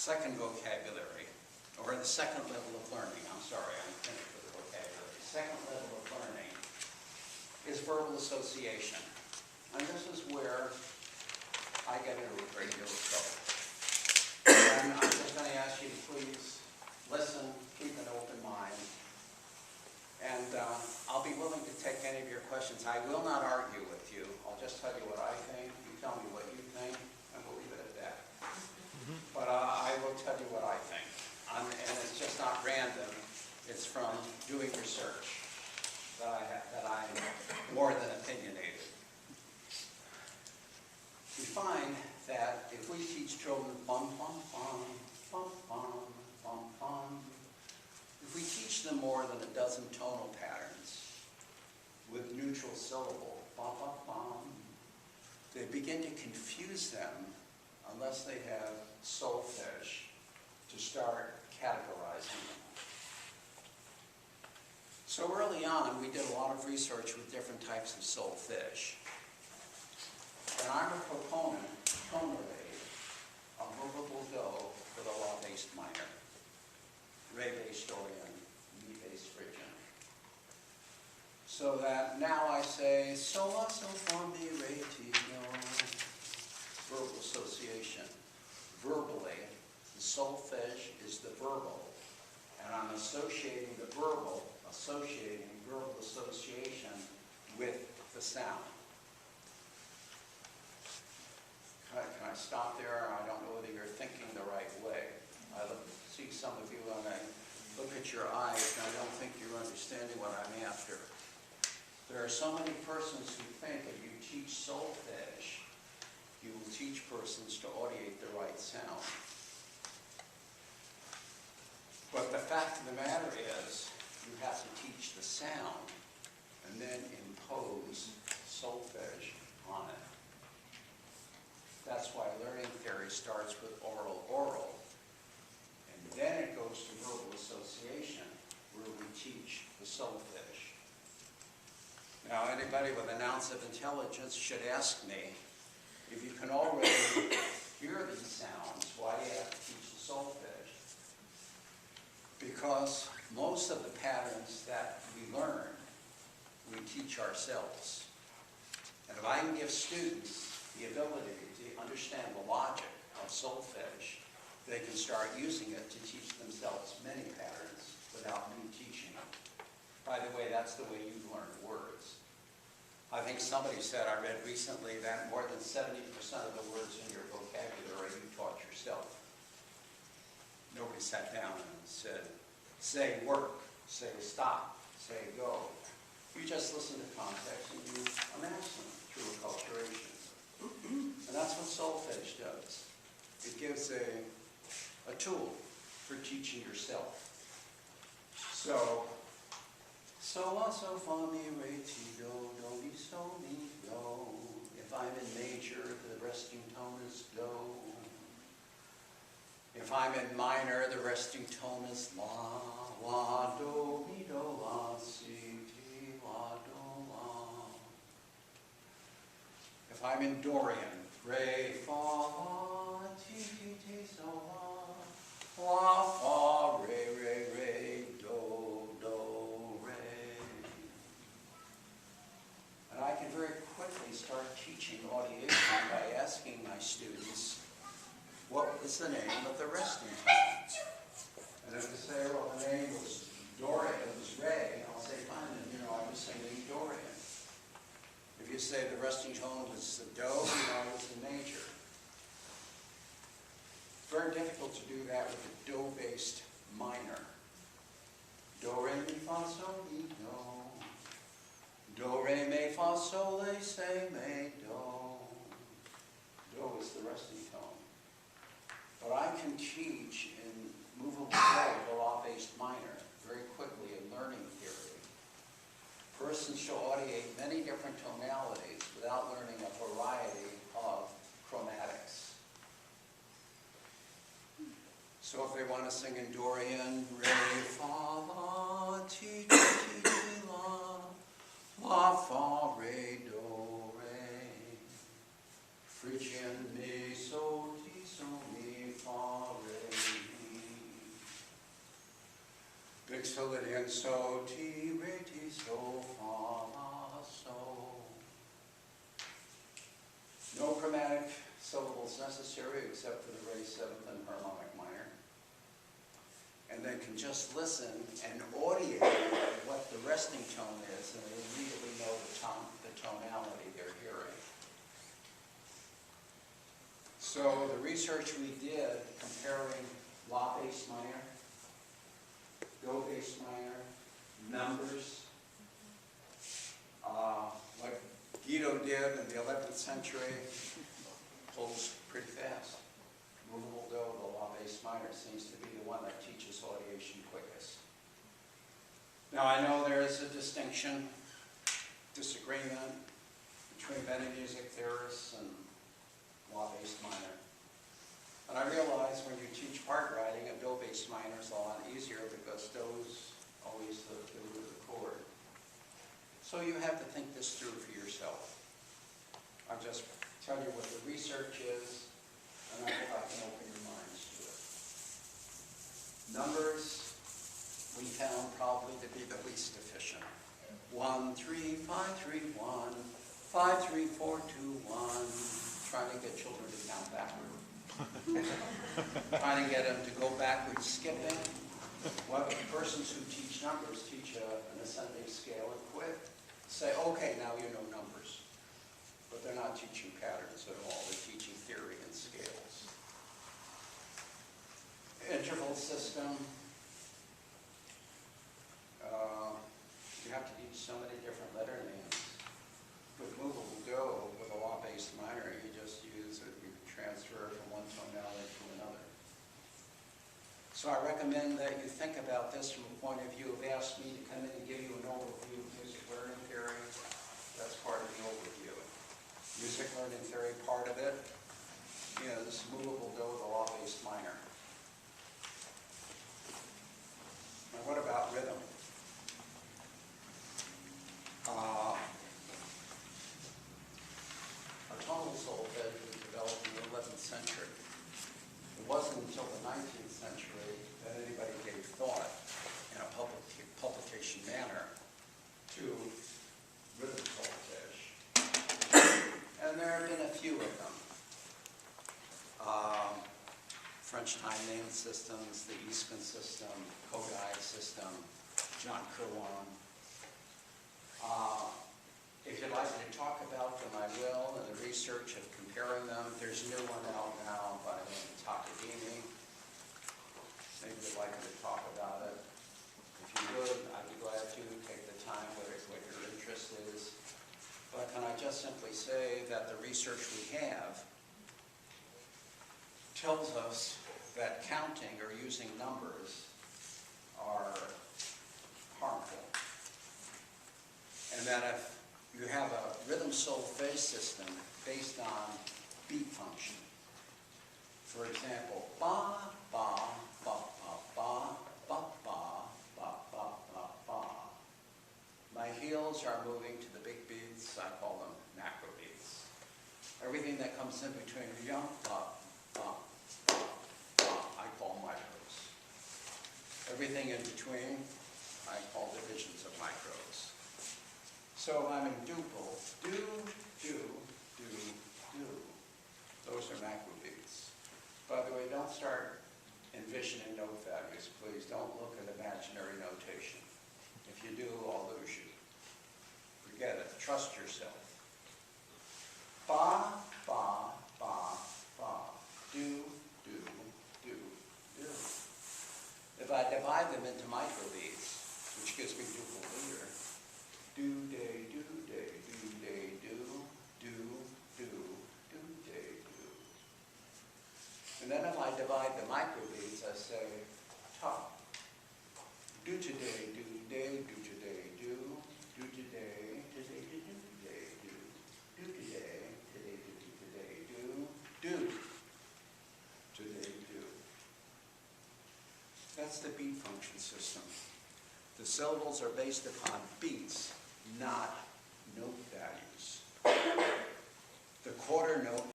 second vocabulary, or the second level of learning, I'm sorry, I'm finished with the vocabulary. Second level of learning is verbal association. And this is where I get into a great deal of trouble. And I'm just going to ask you to please listen, keep an open mind, and I'll be willing to take any of your questions. I will not argue with you. I'll just tell you what I think. You tell me what you think, and we'll leave it at that. But I will tell you what I think. And it's just not random. It's from doing research that I'm more than opinionated. We find that if we teach children fun, fun, fun, fun, fun, fun, fun, if we teach them more than a dozen tonal patterns with neutral syllable, bum, bum, bum, they begin to confuse them unless they have solfege to start categorizing them. So early on, we did a lot of research with different types of solfege. And I'm a proponent, tonally, of movable do for the law-based minor, re-based Dorian, mi-based Phrygian. So that now I say, so, la, so, fa, mi, re, ti, do, verbal association. Verbally, the solfege is the verbal, and I'm associating the verbal association with the sound. Can I stop there? I don't know whether you're thinking the right way. I see some of you and I look at your eyes and I don't think you're understanding what I'm after. There are so many persons who think if you teach solfege, you will teach persons to audiate the right sound. But the fact of the matter is, you have to teach the sound and then impose solfege on it. That's why learning theory starts with oral, and then it goes to verbal association, where we teach the solfege. Now, anybody with an ounce of intelligence should ask me, if you can already hear these sounds, why do you have to teach the solfege? Because most of the patterns that we learn, we teach ourselves. And if I can give students the ability to understand the logic of solfege, they can start using it to teach themselves many patterns without me teaching them. By the way, that's the way you learn words. I think somebody said, I read recently, that more than 70% of the words in your vocabulary you taught yourself. Nobody sat down and said, say work, say stop, say go. You just listen to context and you amass them through acculturation. And that's what solfege does. It gives a tool for teaching yourself. So, la, so, fa, mi, re, ti, do, mi, so, mi, do. If I'm in major, the resting tone is do. If I'm in minor, the resting tone is la, do, mi, do, la, si, ti, la, do, la. If I'm in Dorian, re, fa, la, ti, ti, ti, so, la, fa, re, do, re. And I can very quickly start teaching audiation by asking my students, what was the name of the resting tone? And if they say, well, the name was Dorian, it was Ray, I'll say, fine, then, I was singing Dorian. If you say the resting tone was the do, it was the major. It's very difficult to do that with a do-based minor. Do, re, mi, fa, sol, mi, do. Do, re, mi, fa, sol, la, say, me, do. Do is the resting tone. But I can teach in movable do, the law-based minor, very quickly in learning theory. Persons shall audiate many different tonalities without learning a variety of chromatics. So if they want to sing in Dorian, re, fa, la, ti, ti, ti, ti, la, fa, re, do, re. Phrygian, mi, so, ti, so, mi, fa, re, so, la, and so, ti, re, ti, so, fa, la, so. No chromatic syllables necessary except for the raised seventh and harmonic minor. And they can just listen and audiate what the resting tone is, and they immediately know the tonality they're hearing. So the research we did comparing La bass minor, Do bass minor, numbers, like Guido did in the 11th century, pulls pretty fast. Movable Do, the La bass minor, seems to be the one that teaches audiation quickest. Now I know there is a distinction, disagreement between many music theorists and La bass minor. And I realize when you teach part writing, a Do bass minor is a lot easier because Do's always the root of the chord. So you have to think this through for yourself. I'll just tell you what the research is, and I hope I can open your minds to it. Numbers, we found probably to be the least efficient. 1, 3, 5, 3, 1, 5, 3, 4, 2, 1. Trying to get children to count backward. Trying to get them to go backwards skipping. Well, persons who teach numbers teach an ascending scale and quit. Say, okay, now you know numbers. But they're not teaching patterns at all. They're teaching theory and scales. Interval system. You have to teach so many different letter names. With movable Do, with a La bass minor, you just use it, you transfer from one tonality to another. So I recommend that you think about this from a point of view of asked me to come in and give you an overview of music learning theory. That's part of the overview. Music learning theory, part of it is movable Do with a La bass minor. Now what about rhythm? Tonal solfege was developed in the 11th century. It wasn't until the 19th century that anybody gave thought in a publication manner to rhythm solfege. And there have been a few of them. French time name systems, the Eastman system, Kodály system, John Kirwan. If you'd like me to talk about them, I will, and the research of comparing them. There's a new one out now by the name of Takadimi. Maybe you'd like me to talk about it. If you would, I'd be glad to take the time, what your interest is. But can I just simply say that the research we have tells us that counting or using numbers are harmful. And that if you have a rhythm solfege system based on beat function, for example, ba, ba, ba, ba, ba, ba, ba, ba, ba, ba, ba. My heels are moving to the big beats, I call them macro beats. Everything that comes in between ba, ba, ba, ba, I call micros. Everything in between, I call divisions of micros. So I'm in duple, do, do, do, do. Those are macro beats. By the way, don't start envisioning note values, please. Don't look at imaginary notation. If you do, I'll lose you. Forget it. Trust yourself. Ba, ba, ba, ba. Do, do, do, do. If I divide them into microbeats, which gives me duple meter, do, day, do, day, do, day, do, do, do, do, day, do. And then if I divide the microbeats, I say, top. Do today, do day, do today, do today, today, do today, do today, today, do, today, do. That's the beat function system. The syllables are based upon beats, not note values. The quarter note